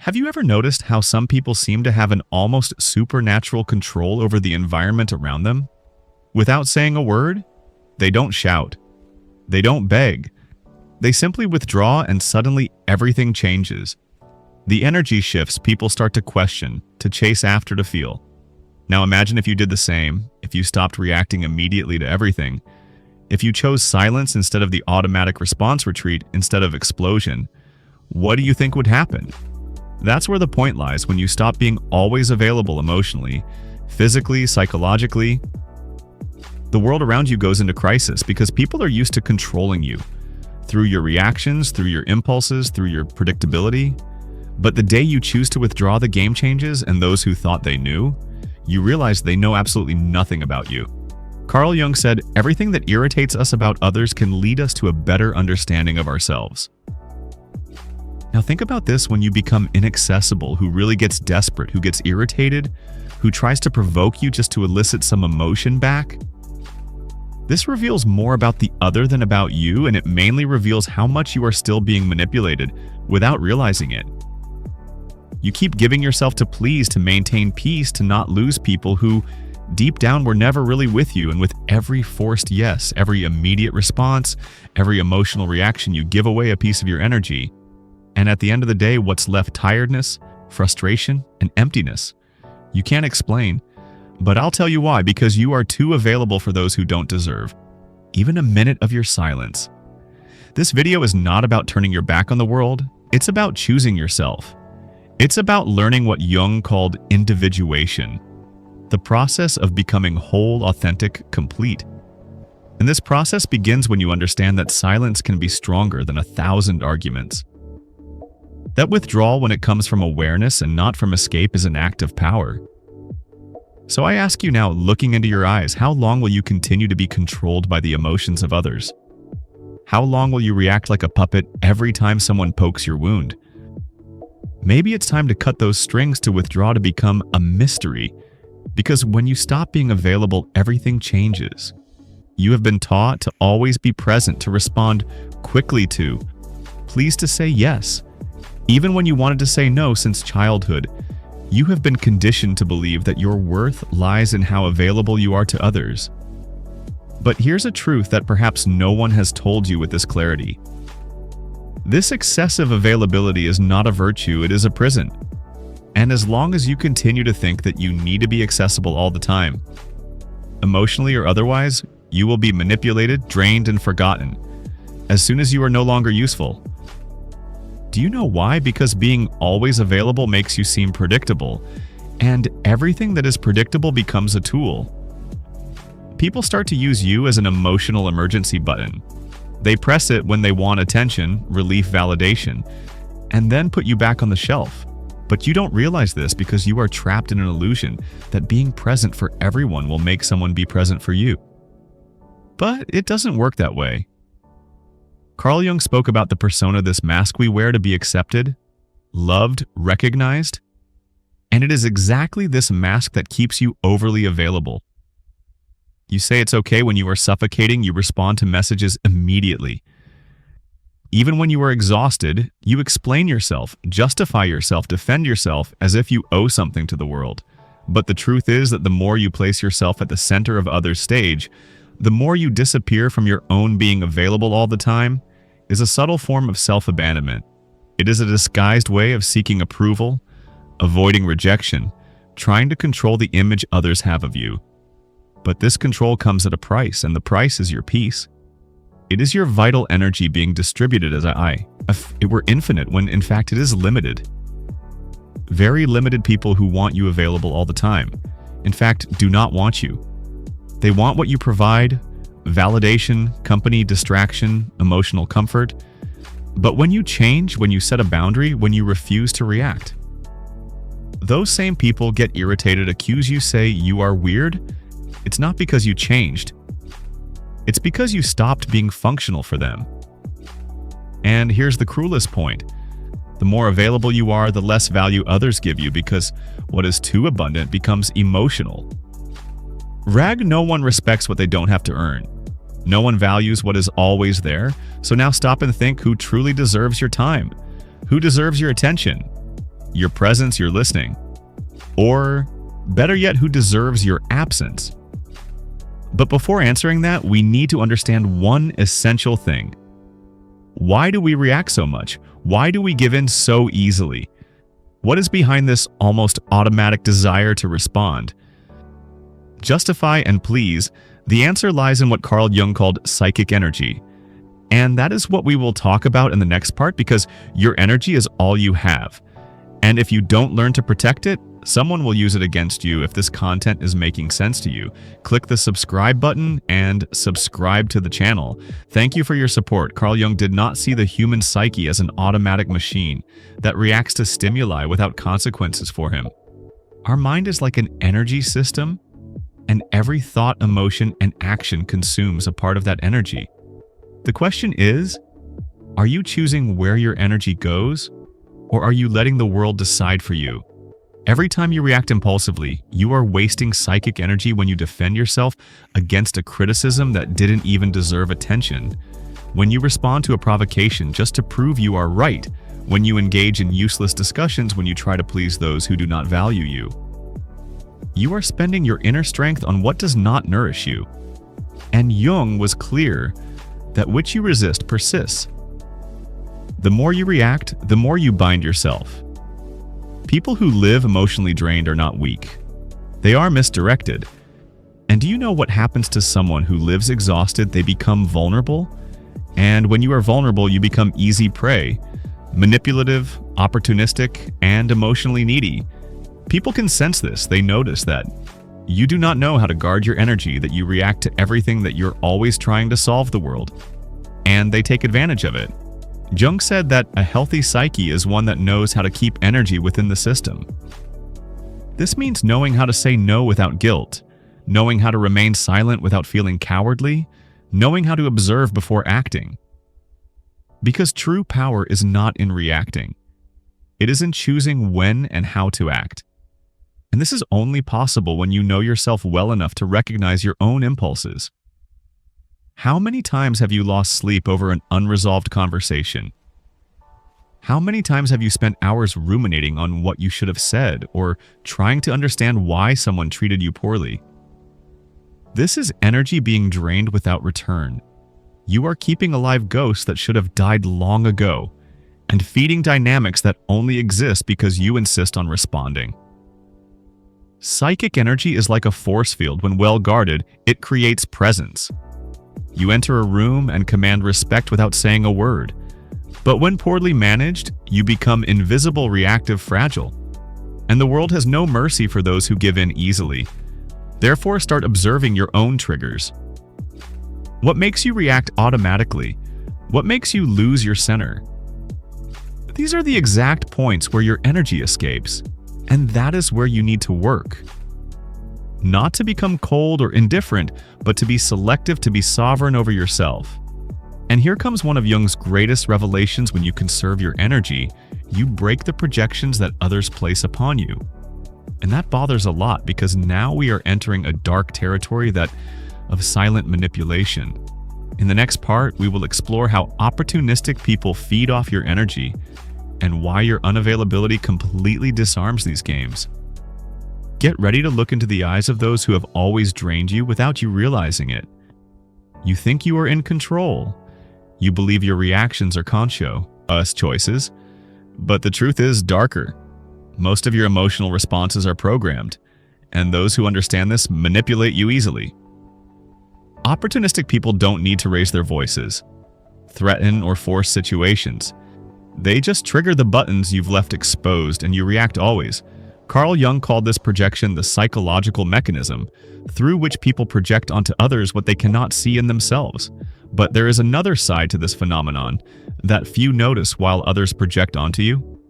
Have you ever noticed how some people seem to have an almost supernatural control over the environment around them? Without saying a word, they don't shout. They don't beg. They simply withdraw and suddenly everything changes. The energy shifts, people start to question, to chase after, to feel. Now imagine if you did the same, if you stopped reacting immediately to everything, if you chose silence instead of the automatic response, retreat instead of explosion. What do you think would happen? That's where the point lies. When you stop being always available emotionally, physically, psychologically, the world around you goes into crisis because people are used to controlling you through your reactions, through your impulses, through your predictability. But the day you choose to withdraw, the game changes, and those who thought they knew, you realize they know absolutely nothing about you. Carl Jung said, "Everything that irritates us about others can lead us to a better understanding of ourselves." Now think about this: when you become inaccessible, who really gets desperate, who gets irritated, who tries to provoke you just to elicit some emotion back. This reveals more about the other than about you, and it mainly reveals how much you are still being manipulated without realizing it. You keep giving yourself to please, to maintain peace, to not lose people who deep down were never really with you, and with every forced yes, every immediate response, every emotional reaction, you give away a piece of your energy. And at the end of the day, what's left? Tiredness, frustration, and emptiness. You can't explain, but I'll tell you why: because you are too available for those who don't deserve even a minute of your silence. This video is not about turning your back on the world, it's about choosing yourself. It's about learning what Jung called individuation, the process of becoming whole, authentic, complete. And this process begins when you understand that silence can be stronger than 1,000 arguments. That withdrawal, when it comes from awareness and not from escape, is an act of power. So I ask you now, looking into your eyes, how long will you continue to be controlled by the emotions of others? How long will you react like a puppet every time someone pokes your wound? Maybe it's time to cut those strings, to withdraw, to become a mystery. Because when you stop being available, everything changes. You have been taught to always be present, to respond quickly, to please, to say yes. Even when you wanted to say no since childhood, you have been conditioned to believe that your worth lies in how available you are to others. But here's a truth that perhaps no one has told you with this clarity. This excessive availability is not a virtue, it is a prison. And as long as you continue to think that you need to be accessible all the time, emotionally or otherwise, you will be manipulated, drained, and forgotten as soon as you are no longer useful. Do you know why? Because being always available makes you seem predictable, and everything that is predictable becomes a tool. People start to use you as an emotional emergency button. They press it when they want attention, relief, validation, and then put you back on the shelf. But you don't realize this because you are trapped in an illusion that being present for everyone will make someone be present for you. But it doesn't work that way. Carl Jung spoke about the persona, this mask we wear to be accepted, loved, recognized, and it is exactly this mask that keeps you overly available. You say it's okay when you are suffocating, you respond to messages immediately. Even when you are exhausted, you explain yourself, justify yourself, defend yourself as if you owe something to the world. But the truth is that the more you place yourself at the center of others' stage, the more you disappear from your own being available all the time. Is a subtle form of self-abandonment. It is a disguised way of seeking approval, avoiding rejection, trying to control the image others have of you. But this control comes at a price, and the price is your peace. It is your vital energy being distributed as if it were infinite, when in fact it is limited. Very limited people who want you available all the time, in fact, do not want you. They want what you provide: validation, company, distraction, emotional comfort. But when you change, when you set a boundary, when you refuse to react, those same people get irritated, accuse you, say you are weird. It's not because you changed. It's because you stopped being functional for them. And here's the cruelest point. The more available you are, the less value others give you, because what is too abundant becomes emotional. No one respects what they don't have to earn. No one values what is always there. So now stop and think: who truly deserves your time? Who deserves your attention? your presence, your listening? Or, better yet, who deserves your absence? But before answering that, we need to understand one essential thing. Why do we react so much? Why do we give in so easily? What is behind this almost automatic desire to respond? Justify and please, the answer lies in what Carl Jung called psychic energy. And that is what we will talk about in the next part, because your energy is all you have. And if you don't learn to protect it, someone will use it against you if this content is making sense to you. Click the subscribe button and subscribe to the channel. Thank you for your support. Carl Jung did not see the human psyche as an automatic machine that reacts to stimuli without consequences for him. Our mind is like an energy system, and every thought, emotion, and action consumes a part of that energy. The question is, are you choosing where your energy goes, or are you letting the world decide for you? Every time you react impulsively, you are wasting psychic energy when you defend yourself against a criticism that didn't even deserve attention. When you respond to a provocation just to prove you are right, when you engage in useless discussions, when you try to please those who do not value you. You are spending your inner strength on what does not nourish you. And Jung was clear that which you resist persists. The more you react, the more you bind yourself. People who live emotionally drained are not weak. They are misdirected. And do you know what happens to someone who lives exhausted? They become vulnerable. And when you are vulnerable, you become easy prey, manipulative, opportunistic, and emotionally needy. People can sense this. They notice that you do not know how to guard your energy, that you react to everything, that you're always trying to solve the world. And they take advantage of it. Jung said that a healthy psyche is one that knows how to keep energy within the system. This means knowing how to say no without guilt, knowing how to remain silent without feeling cowardly, knowing how to observe before acting. Because true power is not in reacting. It is in choosing when and how to act. And this is only possible when you know yourself well enough to recognize your own impulses. How many times have you lost sleep over an unresolved conversation? How many times have you spent hours ruminating on what you should have said or trying to understand why someone treated you poorly? This is energy being drained without return. You are keeping alive ghosts that should have died long ago and feeding dynamics that only exist because you insist on responding. Psychic energy is like a force field. When well guarded, it creates presence. You enter a room and command respect without saying a word. But when poorly managed, you become invisible, reactive, fragile. And the world has no mercy for those who give in easily. Therefore, start observing your own triggers. What makes you react automatically? What makes you lose your center? These are the exact points where your energy escapes. And that is where you need to work. Not to become cold or indifferent, but to be selective, to be sovereign over yourself. And here comes one of Jung's greatest revelations. When you conserve your energy, you break the projections that others place upon you. And that bothers a lot, because now we are entering a dark territory of silent manipulation. In the next part, we will explore how opportunistic people feed off your energy and why your unavailability completely disarms these games. Get ready to look into the eyes of those who have always drained you without you realizing it. You think you are in control. You believe your reactions are conscious choices, but the truth is darker. Most of your emotional responses are programmed, and those who understand this manipulate you easily. Opportunistic people don't need to raise their voices, threaten, or force situations. They just trigger the buttons you've left exposed, and you react always. Carl Jung called this projection the psychological mechanism through which people project onto others what they cannot see in themselves. But there is another side to this phenomenon that few notice while others project onto you.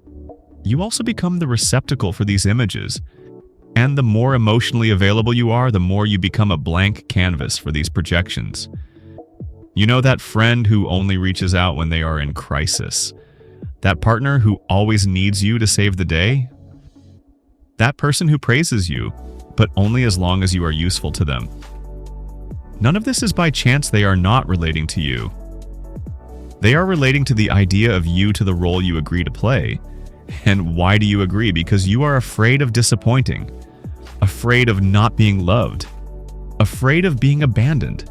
You also become the receptacle for these images. And the more emotionally available you are, the more you become a blank canvas for these projections. You know, that friend who only reaches out when they are in crisis. That partner who always needs you to save the day. That person who praises you, but only as long as you are useful to them. None of this is by chance. They are not relating to you. They are relating to the idea of you, to the role you agree to play. And why do you agree? Because you are afraid of disappointing, afraid of not being loved, afraid of being abandoned.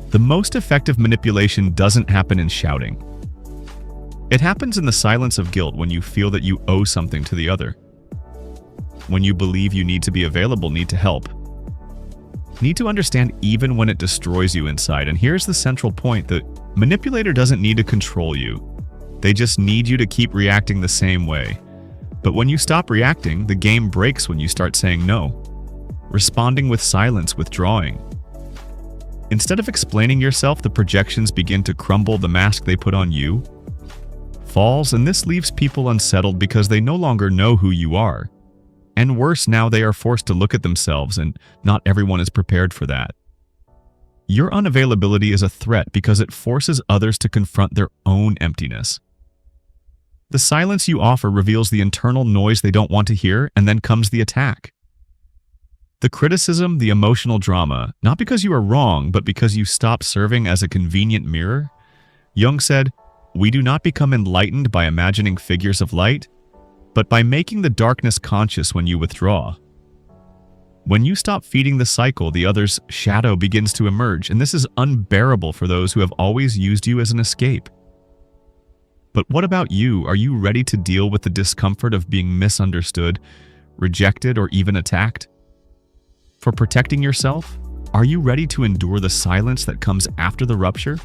The most effective manipulation doesn't happen in shouting. It happens in the silence of guilt when you feel that you owe something to the other. When you believe you need to be available, need to help, need to understand even when it destroys you inside. And here's the central point: the manipulator doesn't need to control you. They just need you to keep reacting the same way. But when you stop reacting, the game breaks when you start saying no, responding with silence, withdrawing. Instead of explaining yourself, the projections begin to crumble. The mask they put on you falls, and this leaves people unsettled because they no longer know who you are. And worse, now they are forced to look at themselves, and not everyone is prepared for that. Your unavailability is a threat because it forces others to confront their own emptiness. The silence you offer reveals the internal noise they don't want to hear, and then comes the attack. The criticism, the emotional drama, not because you are wrong, but because you stop serving as a convenient mirror. Jung said, "We do not become enlightened by imagining figures of light, but by making the darkness conscious when you withdraw." When you stop feeding the cycle, the other's shadow begins to emerge, and this is unbearable for those who have always used you as an escape. But what about you? Are you ready to deal with the discomfort of being misunderstood, rejected, or even attacked? For protecting yourself, are you ready to endure the silence that comes after the rupture?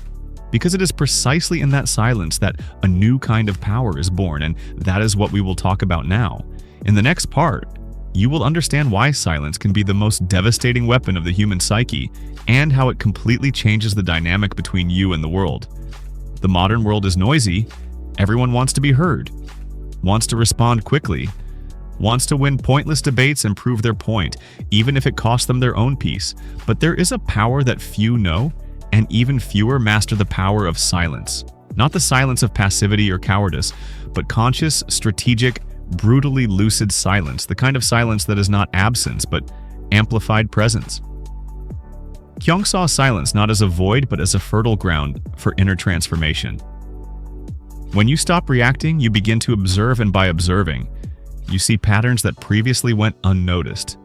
Because it is precisely in that silence that a new kind of power is born, and that is what we will talk about now. In the next part, you will understand why silence can be the most devastating weapon of the human psyche, and how it completely changes the dynamic between you and the world. The modern world is noisy. Everyone wants to be heard, wants to respond quickly, wants to win pointless debates and prove their point, even if it costs them their own peace. But there is a power that few know, and even fewer master: the power of silence. Not the silence of passivity or cowardice, but conscious, strategic, brutally lucid silence, the kind of silence that is not absence, but amplified presence. Jung saw silence not as a void, but as a fertile ground for inner transformation. When you stop reacting, you begin to observe, and by observing, you see patterns that previously went unnoticed.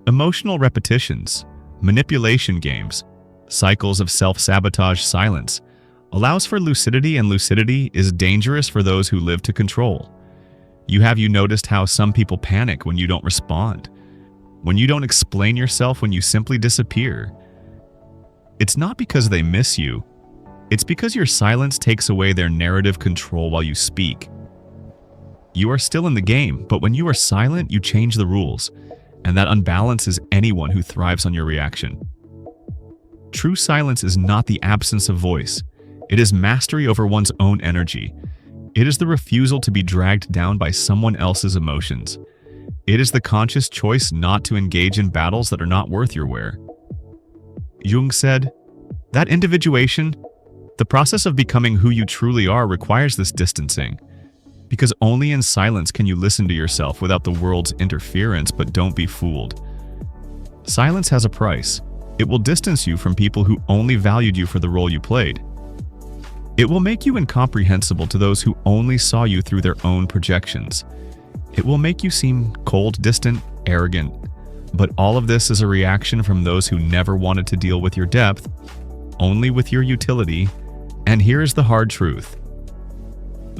Emotional repetitions, manipulation games, cycles of self-sabotage. Silence allows for lucidity, and lucidity is dangerous for those who live to control. Have you noticed how some people panic when you don't respond? When you don't explain yourself, when you simply disappear? It's not because they miss you. It's because your silence takes away their narrative control while you speak. You are still in the game, but when you are silent, you change the rules, and that unbalances anyone who thrives on your reaction. True silence is not the absence of voice. It is mastery over one's own energy. It is the refusal to be dragged down by someone else's emotions. It is the conscious choice not to engage in battles that are not worth your wear. Jung said, that individuation, the process of becoming who you truly are, requires this distancing. Because only in silence can you listen to yourself without the world's interference. But don't be fooled. Silence has a price. It will distance you from people who only valued you for the role you played. It will make you incomprehensible to those who only saw you through their own projections. It will make you seem cold, distant, arrogant. But all of this is a reaction from those who never wanted to deal with your depth, only with your utility. And here is the hard truth.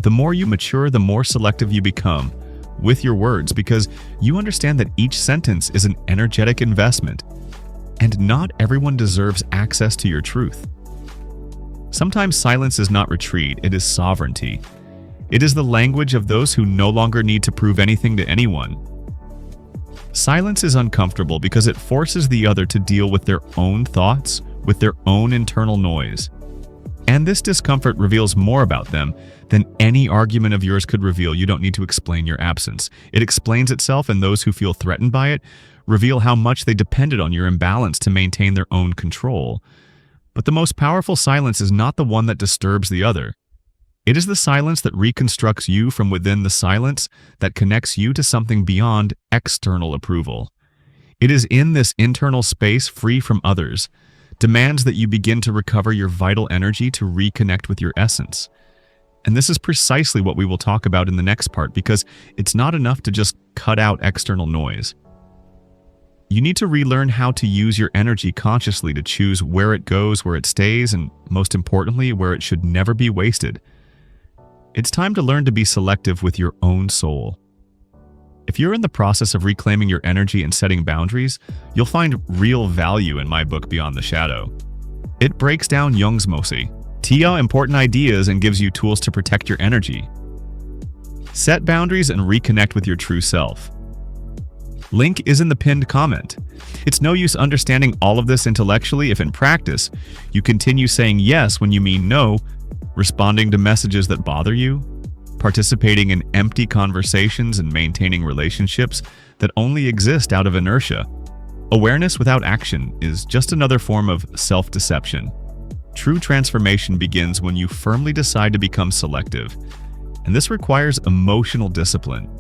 The more you mature, the more selective you become with your words, because you understand that each sentence is an energetic investment, and not everyone deserves access to your truth. Sometimes silence is not retreat, it is sovereignty. It is the language of those who no longer need to prove anything to anyone. Silence is uncomfortable because it forces the other to deal with their own thoughts, with their own internal noise. And this discomfort reveals more about them than any argument of yours could reveal. You don't need to explain your absence. It explains itself, and those who feel threatened by it reveal how much they depended on your imbalance to maintain their own control. But the most powerful silence is not the one that disturbs the other. It is the silence that reconstructs you from within, the silence that connects you to something beyond external approval. It is in this internal space, free from others, demands that you begin to recover your vital energy, to reconnect with your essence. And this is precisely what we will talk about in the next part, because it's not enough to just cut out external noise. You need to relearn how to use your energy consciously to choose where it goes, where it stays, and most importantly, where it should never be wasted. It's time to learn to be selective with your own soul. If you're in the process of reclaiming your energy and setting boundaries, you'll find real value in my book Beyond the Shadow. It breaks down Jung's important ideas and gives you tools to protect your energy. Set boundaries and reconnect with your true self. Link is in the pinned comment. It's no use understanding all of this intellectually if in practice you continue saying yes when you mean no, responding to messages that bother you, participating in empty conversations, and maintaining relationships that only exist out of inertia. Awareness without action is just another form of self-deception. True transformation begins when you firmly decide to become selective, and this requires emotional discipline.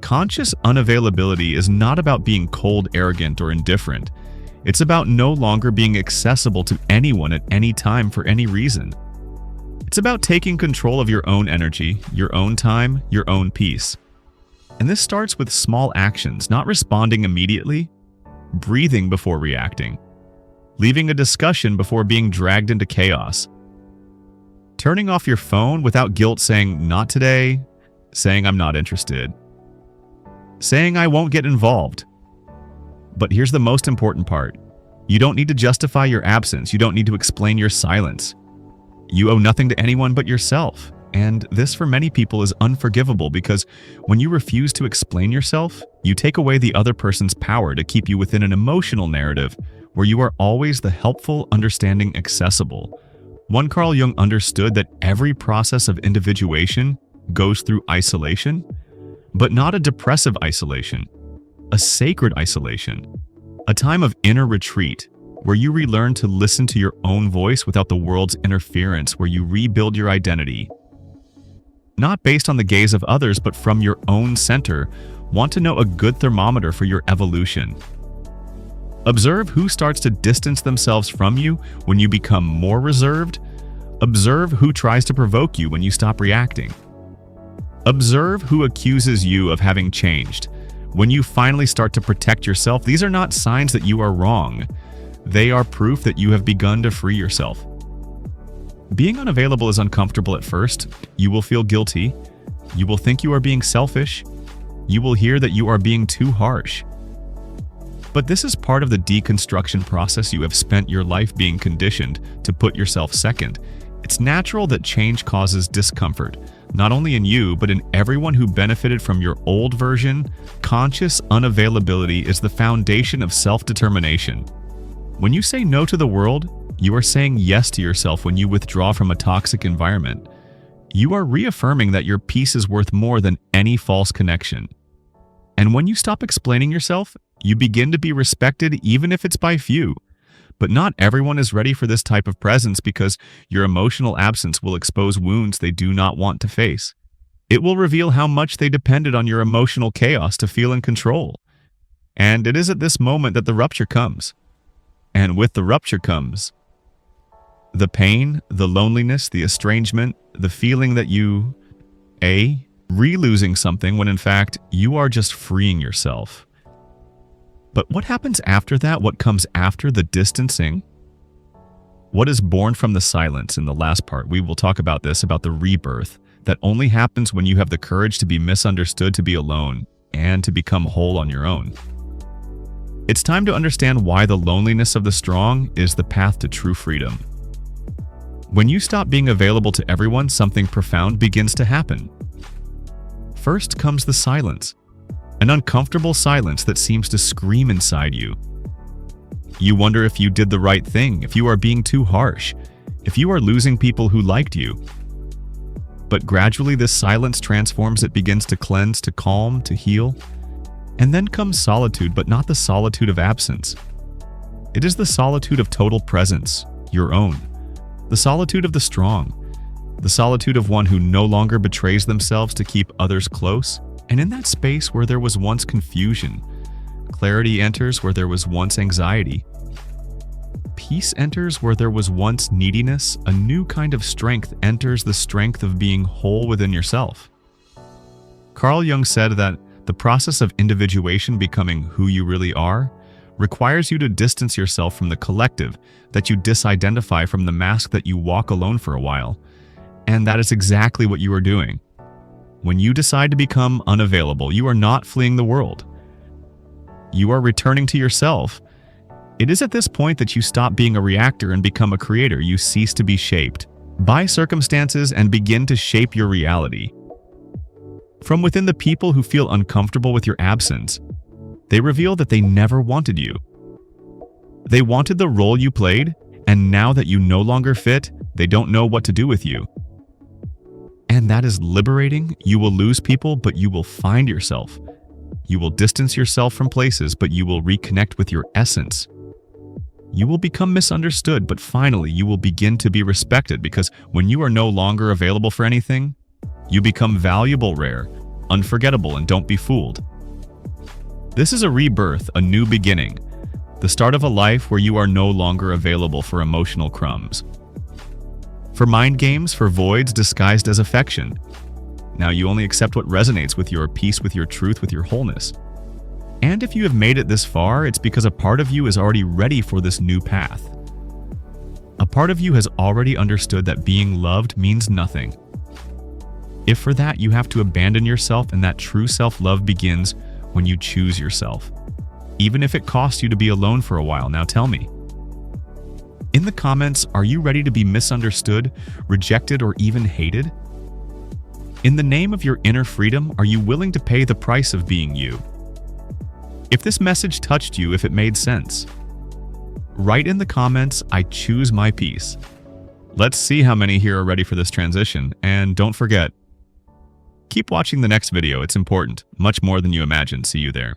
Conscious unavailability is not about being cold, arrogant, or indifferent. It's about no longer being accessible to anyone at any time for any reason. It's about taking control of your own energy, your own time, your own peace. And this starts with small actions, not responding immediately, breathing before reacting, leaving a discussion before being dragged into chaos, turning off your phone without guilt, saying, "Not today," saying, "I'm not interested," saying, "I won't get involved." But here's the most important part. You don't need to justify your absence. You don't need to explain your silence. You owe nothing to anyone but yourself. And this, for many people, is unforgivable because when you refuse to explain yourself, you take away the other person's power to keep you within an emotional narrative where you are always the helpful, understanding, accessible. One Carl Jung understood that every process of individuation goes through isolation, but not a depressive isolation, a sacred isolation, a time of inner retreat, where you relearn to listen to your own voice without the world's interference, where you rebuild your identity. Not based on the gaze of others, but from your own center. Want to know a good thermometer for your evolution? Observe who starts to distance themselves from you when you become more reserved. Observe who tries to provoke you when you stop reacting. Observe who accuses you of having changed. When you finally start to protect yourself, these are not signs that you are wrong. They are proof that you have begun to free yourself. Being unavailable is uncomfortable at first. You will feel guilty. You will think you are being selfish. You will hear that you are being too harsh. But this is part of the deconstruction process. You have spent your life being conditioned to put yourself second. It's natural that change causes discomfort, not only in you, but in everyone who benefited from your old version. Conscious unavailability is the foundation of self-determination. When you say no to the world, you are saying yes to yourself. When you withdraw from a toxic environment, you are reaffirming that your peace is worth more than any false connection. And when you stop explaining yourself, you begin to be respected, even if it's by few. But not everyone is ready for this type of presence, because your emotional absence will expose wounds they do not want to face. It will reveal how much they depended on your emotional chaos to feel in control. And it is at this moment that the rupture comes. And with the rupture comes the pain, the loneliness, the estrangement, the feeling that you, re-losing something when in fact you are just freeing yourself. But what happens after that? What comes after the distancing? What is born from the silence? In the last part, we will talk about this, about the rebirth that only happens when you have the courage to be misunderstood, to be alone, and to become whole on your own. It's time to understand why the loneliness of the strong is the path to true freedom. When you stop being available to everyone, something profound begins to happen. First comes the silence, an uncomfortable silence that seems to scream inside you. You wonder if you did the right thing, if you are being too harsh, if you are losing people who liked you. But gradually this silence transforms. It begins to cleanse, to calm, to heal. And then comes solitude, but not the solitude of absence. It is the solitude of total presence, your own. The solitude of the strong. The solitude of one who no longer betrays themselves to keep others close. And in that space where there was once confusion, clarity enters where there was once anxiety. peace enters where there was once neediness, a new kind of strength enters, the strength of being whole within yourself. Carl Jung said that the process of individuation, becoming who you really are, requires you to distance yourself from the collective, that you disidentify from the mask, that you walk alone for a while. And that is exactly what you are doing. When you decide to become unavailable, you are not fleeing the world. You are returning to yourself. It is at this point that you stop being a reactor and become a creator. You cease to be shaped by circumstances and begin to shape your reality. From within, the people who feel uncomfortable with your absence, they reveal that they never wanted you. They wanted the role you played, and now that you no longer fit, they don't know what to do with you. And that is liberating. You will lose people, but you will find yourself. You will distance yourself from places, but you will reconnect with your essence. You will become misunderstood, but finally you will begin to be respected, because when you are no longer available for anything, you become valuable, rare, unforgettable, and don't be fooled. This is a rebirth, a new beginning, the start of a life where you are no longer available for emotional crumbs, for mind games, for voids disguised as affection. Now you only accept what resonates with your peace, with your truth, with your wholeness. And if you have made it this far, it's because a part of you is already ready for this new path. A part of you has already understood that being loved means nothing. If for that you have to abandon yourself, and that true self-love begins when you choose yourself, even if it costs you to be alone for a while. Now tell me, in the comments, are you ready to be misunderstood, rejected, or even hated? In the name of your inner freedom, are you willing to pay the price of being you? If this message touched you, if it made sense, write in the comments, "I choose my peace." Let's see how many here are ready for this transition. And don't forget, keep watching the next video. It's important, much more than you imagine. See you there.